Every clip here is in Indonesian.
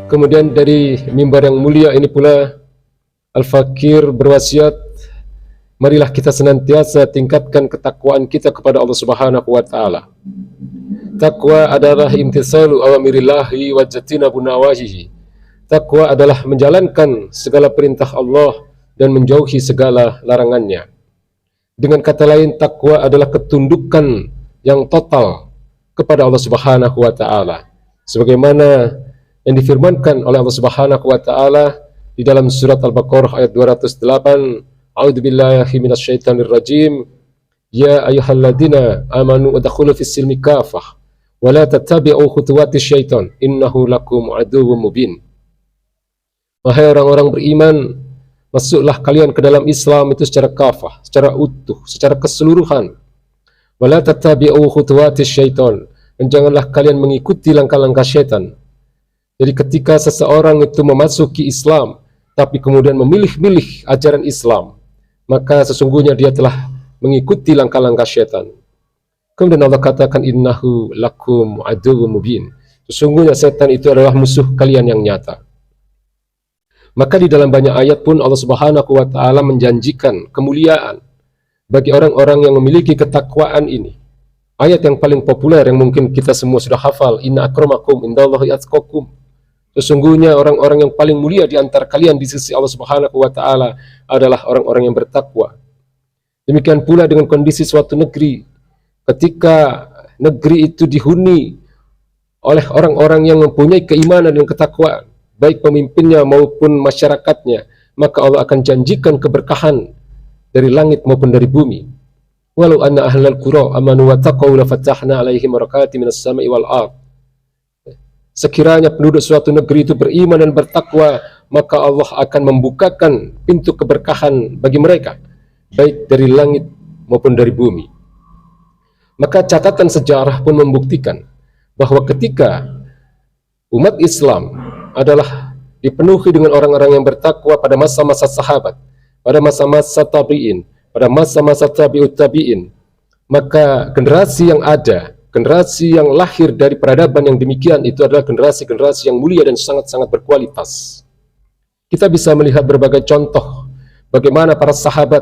Kemudian dari mimbar yang mulia ini pula Al-Fakir berwasiat, marilah kita senantiasa tingkatkan ketakwaan kita kepada Allah Subhanahu wa taala. Takwa adalah imtitsalu awamirillahi wa jatinabu nawahihi. Takwa adalah menjalankan segala perintah Allah dan menjauhi segala larangannya. Dengan kata lain, takwa adalah ketundukan yang total kepada Allah Subhanahu wa taala. Sebagaimana yang difirmankan oleh Allah Subhanahu wa taala di dalam surat Al-Baqarah ayat 208, A'udzubillahi minasyaitonir rajim. Ya ayyuhalladzina amanu udkhulu fis silmi kafah wa la tattabi'u khutuwatis syaitan innahu lakum aduwwum mubin. Wahai orang-orang beriman, masuklah kalian ke dalam Islam itu secara kafah, secara utuh, secara keseluruhan. Wa la tattabi'u khutuwatis syaitan, dan janganlah kalian mengikuti langkah-langkah syaitan. Jadi ketika seseorang itu memasuki Islam tapi kemudian memilih-milih ajaran Islam, maka sesungguhnya dia telah mengikuti langkah-langkah syaitan. Kemudian Allah katakan innahu lakum aduwwum mubin. Sesungguhnya setan itu adalah musuh kalian yang nyata. Maka di dalam banyak ayat pun Allah Subhanahu wa taala menjanjikan kemuliaan bagi orang-orang yang memiliki ketakwaan ini. Ayat yang paling populer yang mungkin kita semua sudah hafal, inna akramakum indallahi atqakum. Sesungguhnya orang-orang yang paling mulia di antara kalian di sisi Allah Subhanahu wa taala adalah orang-orang yang bertakwa. Demikian pula dengan kondisi suatu negeri, ketika negeri itu dihuni oleh orang-orang yang mempunyai keimanan dan ketakwaan, baik pemimpinnya maupun masyarakatnya, maka Allah akan janjikan keberkahan dari langit maupun dari bumi. Walau anna ahlal qura amanu wa taqaw la fatahna alaihim barakatim minas sama'i wal ard. Sekiranya penduduk suatu negeri itu beriman dan bertakwa, maka Allah akan membukakan pintu keberkahan bagi mereka, baik dari langit maupun dari bumi. Maka catatan sejarah pun membuktikan bahwa ketika umat Islam adalah dipenuhi dengan orang-orang yang bertakwa pada masa-masa sahabat, pada masa-masa tabi'in, pada masa-masa tabi'ut tabi'in, maka generasi yang ada, generasi yang lahir dari peradaban yang demikian itu adalah generasi-generasi yang mulia dan sangat-sangat berkualitas. Kita bisa melihat berbagai contoh bagaimana para sahabat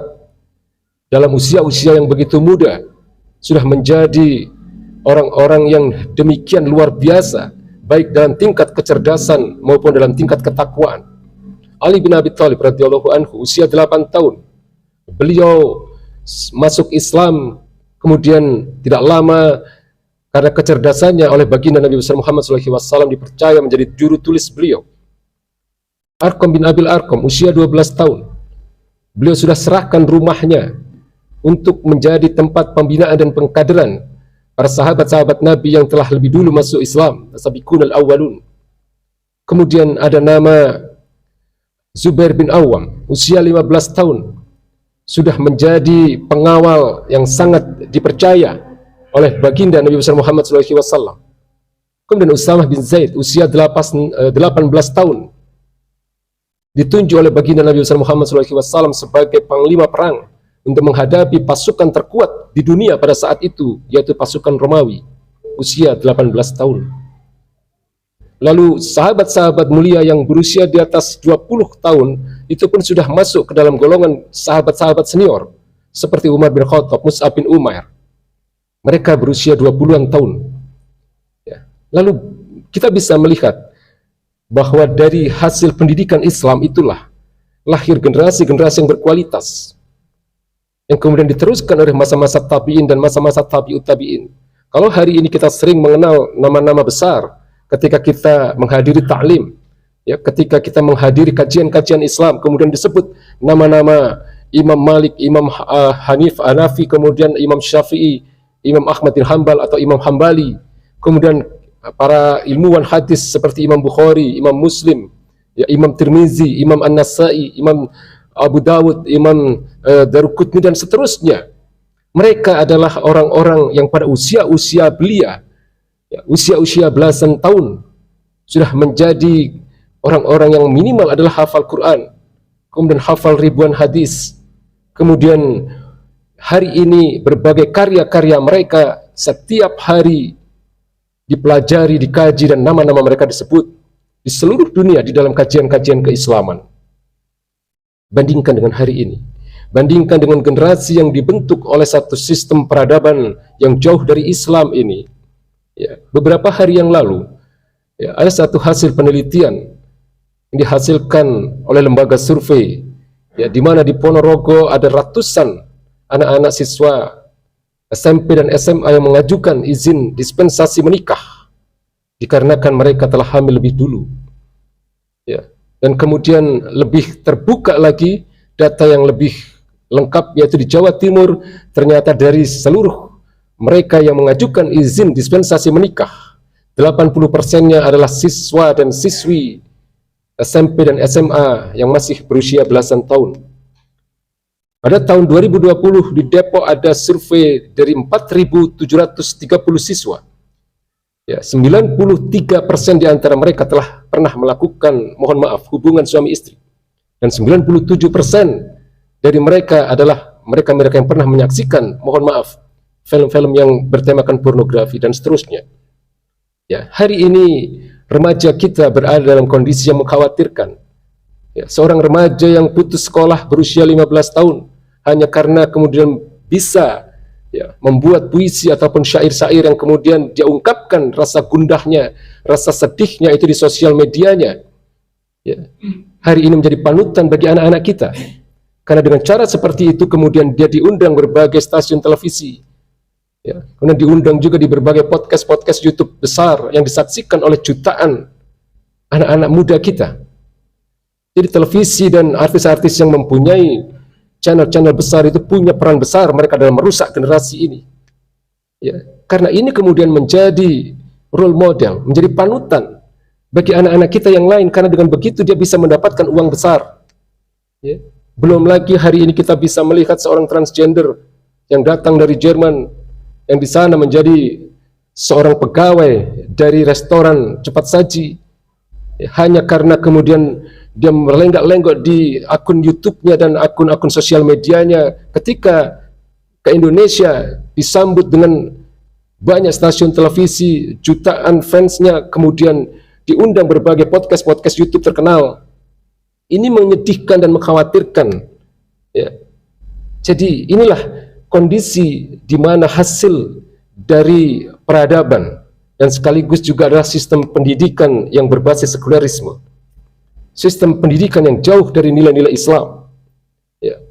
dalam usia-usia yang begitu muda sudah menjadi orang-orang yang demikian luar biasa, baik dalam tingkat kecerdasan maupun dalam tingkat ketakwaan. Ali bin Abi Thalib radhiyallahu anhu usia 8 tahun. Beliau masuk Islam, kemudian tidak lama karena kecerdasannya oleh baginda Nabi besar Muhammad SAW dipercaya menjadi juru tulis beliau. Arqam bin Abil Arqam usia 12 tahun. Beliau sudah serahkan rumahnya untuk menjadi tempat pembinaan dan pengkaderan para sahabat-sahabat Nabi yang telah lebih dulu masuk Islam, as-sabiqun al-awwalun. Kemudian ada nama Zubair bin Awam, usia 15 tahun, sudah menjadi pengawal yang sangat dipercaya oleh baginda Nabi besar Muhammad SAW. Kemudian Usamah bin Zaid, usia 18 tahun, ditunjuk oleh baginda Nabi besar Muhammad SAW sebagai panglima perang untuk menghadapi pasukan terkuat di dunia pada saat itu, yaitu pasukan Romawi, usia 18 tahun. Lalu sahabat-sahabat mulia yang berusia di atas 20 tahun, itu pun sudah masuk ke dalam golongan sahabat-sahabat senior, seperti Umar bin Khattab, Mus'ab bin Umair. Mereka berusia 20-an tahun. Ya. Lalu kita bisa melihat bahwa dari hasil pendidikan Islam itulah lahir generasi-generasi yang berkualitas, yang kemudian diteruskan oleh masa-masa tabi'in dan masa-masa tabi'ut tabi'in. Kalau hari ini kita sering mengenal nama-nama besar ketika kita menghadiri ta'lim, ya, ketika kita menghadiri kajian-kajian Islam, kemudian disebut nama-nama Imam Malik, Imam Hanafi, kemudian Imam Syafi'i, Imam Ahmad bin Hanbal atau Imam Hambali, kemudian para ilmuwan hadis seperti Imam Bukhari, Imam Muslim, ya, Imam Tirmizi, Imam An-Nasai, Imam Abu Dawud, Imam Daruqutni dan seterusnya. Mereka adalah orang-orang yang pada usia-usia belia, ya, usia-usia belasan tahun, sudah menjadi orang-orang yang minimal adalah hafal Quran, kemudian hafal ribuan hadis. Kemudian hari ini berbagai karya-karya mereka setiap hari dipelajari, dikaji, dan nama-nama mereka disebut. di seluruh dunia di dalam kajian-kajian keislaman. Bandingkan dengan hari ini, bandingkan dengan generasi yang dibentuk oleh satu sistem peradaban yang jauh dari Islam ini. Ya, beberapa hari yang lalu, ya, ada satu hasil penelitian yang dihasilkan oleh lembaga survei, ya, di mana di Ponorogo ada ratusan anak-anak siswa SMP dan SMA yang mengajukan izin dispensasi menikah dikarenakan mereka telah hamil lebih dulu. Ya. Dan kemudian lebih terbuka lagi data yang lebih lengkap, yaitu di Jawa Timur ternyata dari seluruh mereka yang mengajukan izin dispensasi menikah, 80%-nya adalah siswa dan siswi SMP dan SMA yang masih berusia belasan tahun. Pada tahun 2020 di Depok ada survei dari 4.730 siswa. Ya, 93% di antara mereka telah pernah melakukan, mohon maaf, hubungan suami istri. Dan 97% dari mereka adalah mereka-mereka yang pernah menyaksikan, mohon maaf, film-film yang bertemakan pornografi dan seterusnya. Ya, hari ini remaja kita berada dalam kondisi yang mengkhawatirkan. Ya, seorang remaja yang putus sekolah berusia 15 tahun hanya karena kemudian bisa, ya, membuat puisi ataupun syair-syair yang kemudian dia ungkapkan rasa gundahnya, rasa sedihnya itu di sosial medianya. Ya. Hari ini menjadi panutan bagi anak-anak kita. Karena dengan cara seperti itu kemudian dia diundang berbagai stasiun televisi. Ya. Kemudian diundang juga di berbagai podcast-podcast YouTube besar yang disaksikan oleh jutaan anak-anak muda kita. Jadi televisi dan artis-artis yang mempunyai channel-channel besar itu punya peran besar mereka dalam merusak generasi ini. Ya, karena ini kemudian menjadi role model, menjadi panutan bagi anak-anak kita yang lain, karena dengan begitu dia bisa mendapatkan uang besar. Ya. Belum lagi hari ini kita bisa melihat seorang transgender yang datang dari Jerman, yang di sana menjadi seorang pegawai dari restoran cepat saji, ya, hanya karena kemudian dia melenggak-lenggok di akun YouTube-nya dan akun-akun sosial medianya. Ketika ke Indonesia disambut dengan banyak stasiun televisi, jutaan fansnya, kemudian diundang berbagai podcast-podcast YouTube terkenal. Ini menyedihkan dan mengkhawatirkan. Ya. Jadi inilah kondisi di mana hasil dari peradaban dan sekaligus juga adalah sistem pendidikan yang berbasis sekularisme. Sistem pendidikan yang jauh dari nilai-nilai Islam. Ya.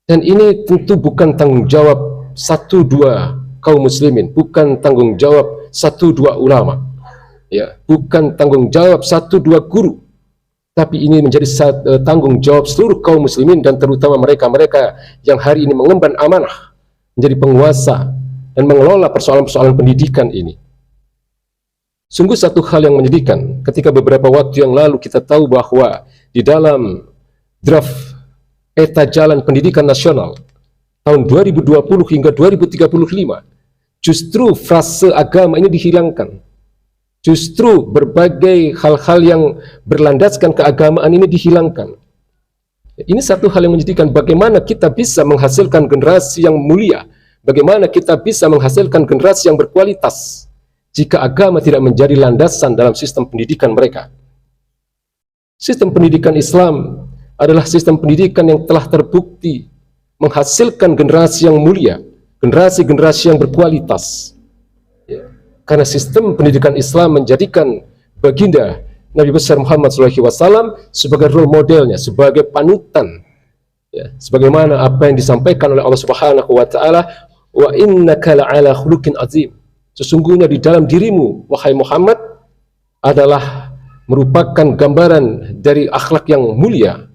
Dan ini tentu bukan tanggung jawab 1-2 kaum muslimin, bukan tanggung jawab 1-2 ulama, ya, bukan tanggung jawab 1-2 guru, tapi ini menjadi tanggung jawab seluruh kaum muslimin dan terutama mereka-mereka yang hari ini mengemban amanah menjadi penguasa dan mengelola persoalan-persoalan pendidikan ini. Sungguh satu hal yang menyedihkan ketika beberapa waktu yang lalu kita tahu bahwa di dalam draft Peta Jalan Pendidikan Nasional tahun 2020 hingga 2035 justru frase agama ini dihilangkan. Justru berbagai hal-hal yang berlandaskan keagamaan ini dihilangkan. Ini satu hal yang menyedihkan, bagaimana kita bisa menghasilkan generasi yang mulia, bagaimana kita bisa menghasilkan generasi yang berkualitas jika agama tidak menjadi landasan dalam sistem pendidikan mereka. Sistem pendidikan Islam adalah sistem pendidikan yang telah terbukti menghasilkan generasi yang mulia, generasi-generasi yang berkualitas. Ya. Karena sistem pendidikan Islam menjadikan baginda Nabi besar Muhammad SAW sebagai role modelnya, sebagai panutan. Ya. Sebagaimana apa yang disampaikan oleh Allah Subhanahu wa Ta'ala, wa innaka la'ala khuluqin azim. Sesungguhnya di dalam dirimu, wahai Muhammad, adalah merupakan gambaran dari akhlak yang mulia.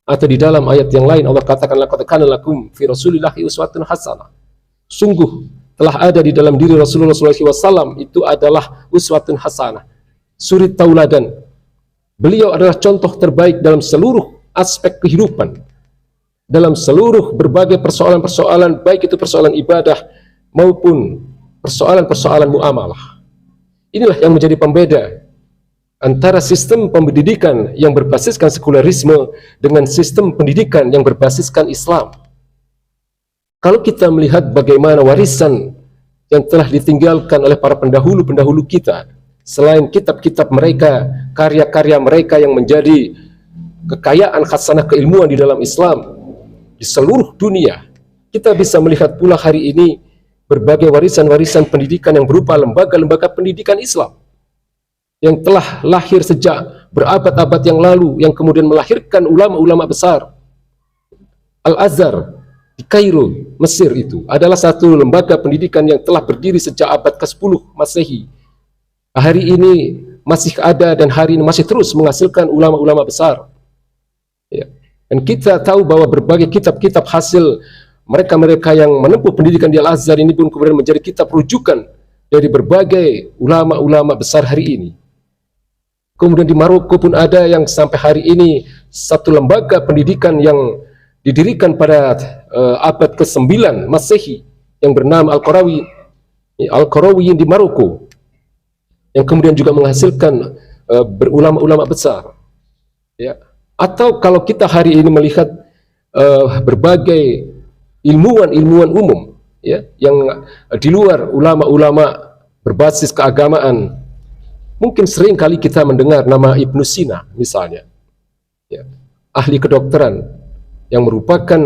Atau di dalam ayat yang lain Allah katakan, laqad kana lakum fi rasulillahi uswatun hasanah. Sungguh telah ada di dalam diri Rasulullah SAW itu adalah uswatun hasanah, suri tauladan. Beliau adalah contoh terbaik dalam seluruh aspek kehidupan, dalam seluruh berbagai persoalan-persoalan, baik itu persoalan ibadah maupun persoalan-persoalan muamalah. Inilah yang menjadi pembeda antara sistem pendidikan yang berbasiskan sekularisme dengan sistem pendidikan yang berbasiskan Islam. Kalau kita melihat bagaimana warisan yang telah ditinggalkan oleh para pendahulu-pendahulu kita, selain kitab-kitab mereka, karya-karya mereka yang menjadi kekayaan khasanah keilmuan di dalam Islam di seluruh dunia. Kita bisa melihat pula hari ini berbagai warisan-warisan pendidikan yang berupa lembaga-lembaga pendidikan Islam yang telah lahir sejak berabad-abad yang lalu, yang kemudian melahirkan ulama-ulama besar. Al-Azhar di Kairo, Mesir itu adalah satu lembaga pendidikan yang telah berdiri sejak abad ke-10 Masehi. Hari ini masih ada dan hari ini masih terus menghasilkan ulama-ulama besar. Ya. Dan kita tahu bahwa berbagai kitab-kitab hasil mereka-mereka yang menempuh pendidikan di Al-Azhar ini pun kemudian menjadi kitab rujukan dari berbagai ulama-ulama besar hari ini. Kemudian di Maroko pun ada yang sampai hari ini satu lembaga pendidikan yang didirikan pada abad ke-9 Masehi yang bernama Al-Qarawiyyin di Maroko, yang kemudian juga menghasilkan berulama-ulama besar. Ya. Atau kalau kita hari ini melihat berbagai ilmuwan-ilmuwan umum, ya, yang di luar ulama-ulama berbasis keagamaan, mungkin sering kali kita mendengar nama Ibnu Sina misalnya, ya, ahli kedokteran yang merupakan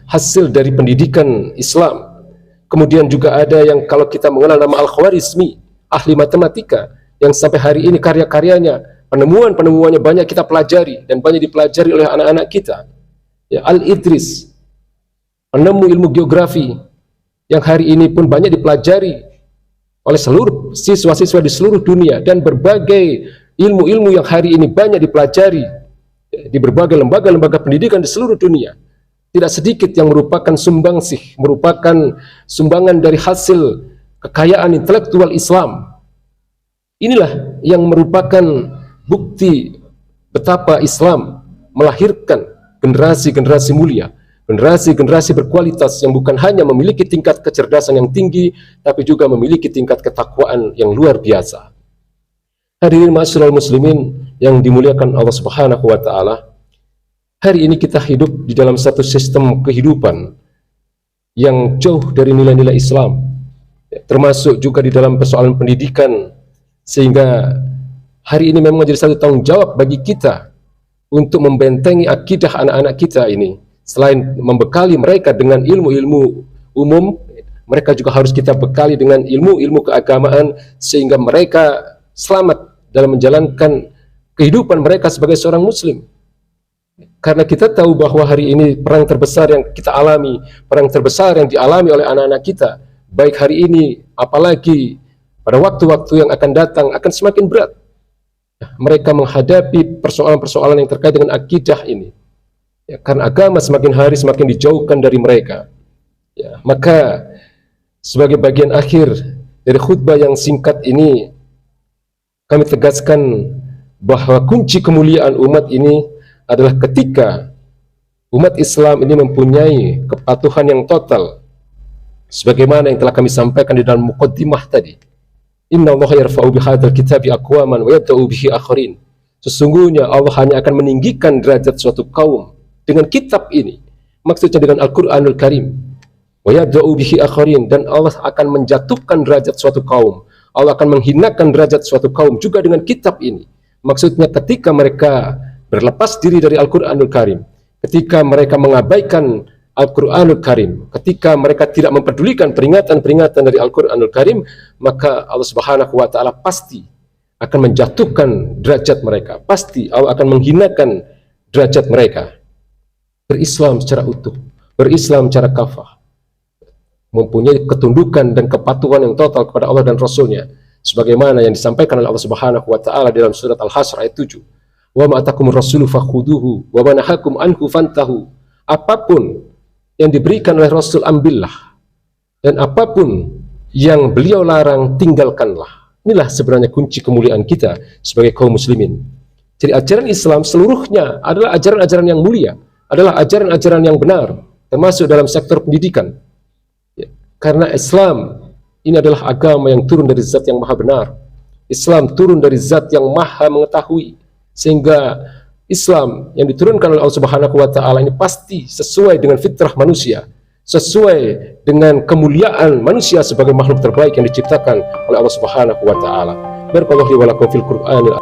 hasil dari pendidikan Islam. Kemudian juga ada yang kalau kita mengenal nama Al-Khwarizmi, ahli matematika, yang sampai hari ini karya-karyanya, penemuan-penemuannya banyak kita pelajari dan banyak dipelajari oleh anak-anak kita. Ya, Al-Idris, penemu ilmu geografi, yang hari ini pun banyak dipelajari oleh seluruh siswa-siswa di seluruh dunia, dan berbagai ilmu-ilmu yang hari ini banyak dipelajari di berbagai lembaga-lembaga pendidikan di seluruh dunia. Tidak sedikit yang merupakan sumbangsih, merupakan sumbangan dari hasil kekayaan intelektual Islam. Inilah yang merupakan bukti betapa Islam melahirkan generasi-generasi mulia, generasi-generasi berkualitas yang bukan hanya memiliki tingkat kecerdasan yang tinggi, tapi juga memiliki tingkat ketakwaan yang luar biasa. Hadirin ma'asyiral muslimin yang dimuliakan Allah Subhanahu wa taala, hari ini kita hidup di dalam satu sistem kehidupan yang jauh dari nilai-nilai Islam, termasuk juga di dalam persoalan pendidikan, sehingga hari ini memang menjadi satu tanggung jawab bagi kita untuk membentengi akidah anak-anak kita ini. Selain membekali mereka dengan ilmu-ilmu umum, mereka juga harus kita bekali dengan ilmu-ilmu keagamaan, sehingga mereka selamat dalam menjalankan kehidupan mereka sebagai seorang muslim. Karena kita tahu bahwa hari ini perang terbesar yang kita alami, perang terbesar yang dialami oleh anak-anak kita, baik hari ini apalagi pada waktu-waktu yang akan datang, akan semakin berat. Mereka menghadapi persoalan-persoalan yang terkait dengan akidah ini, ya, karena agama semakin hari semakin dijauhkan dari mereka. Ya, maka sebagai bagian akhir dari khutbah yang singkat ini, kami tegaskan bahwa kunci kemuliaan umat ini adalah ketika umat Islam ini mempunyai kepatuhan yang total, sebagaimana yang telah kami sampaikan di dalam muqaddimah tadi. Inna Allah yarfa'u bihadzal kitabi aqwaman wa yad'u bihi akharin. Sesungguhnya Allah hanya akan meninggikan derajat suatu kaum dengan kitab ini, maksudnya dengan Al-Qur'anul Karim. Wa yad'u bihi akharin, dan Allah akan menjatuhkan derajat suatu kaum, Allah akan menghinakan derajat suatu kaum juga dengan kitab ini. Maksudnya ketika mereka berlepas diri dari Al-Qur'anul Karim, ketika mereka mengabaikan Al-Quranul Karim, ketika mereka tidak mempedulikan peringatan-peringatan dari Al-Quranul Karim, maka Allah Subhanahu wa taala pasti akan menjatuhkan derajat mereka, pasti Allah akan menghinakan derajat mereka. Berislam secara utuh, berislam secara kafah, mempunyai ketundukan dan kepatuhan yang total kepada Allah dan Rasul-Nya, sebagaimana yang disampaikan oleh Allah Subhanahu wa taala dalam surat Al-Hasyr ayat 7. Wa ma atakumur rasulu fakhuduhu wa ma nahakum anhu fantahu. Apapun yang diberikan oleh Rasul ambillah, dan apapun yang beliau larang tinggalkanlah. Inilah sebenarnya kunci kemuliaan kita sebagai kaum muslimin. Jadi ajaran Islam seluruhnya adalah ajaran-ajaran yang mulia, adalah ajaran-ajaran yang benar, termasuk dalam sektor pendidikan. Ya, karena Islam ini adalah agama yang turun dari zat yang maha benar. Islam turun dari zat yang maha mengetahui, sehingga Islam yang diturunkan oleh Allah Subhanahu wa taala ini pasti sesuai dengan fitrah manusia, sesuai dengan kemuliaan manusia sebagai makhluk terbaik yang diciptakan oleh Allah Subhanahu wa taala. barakallahu li wa lakum fil Qur'anil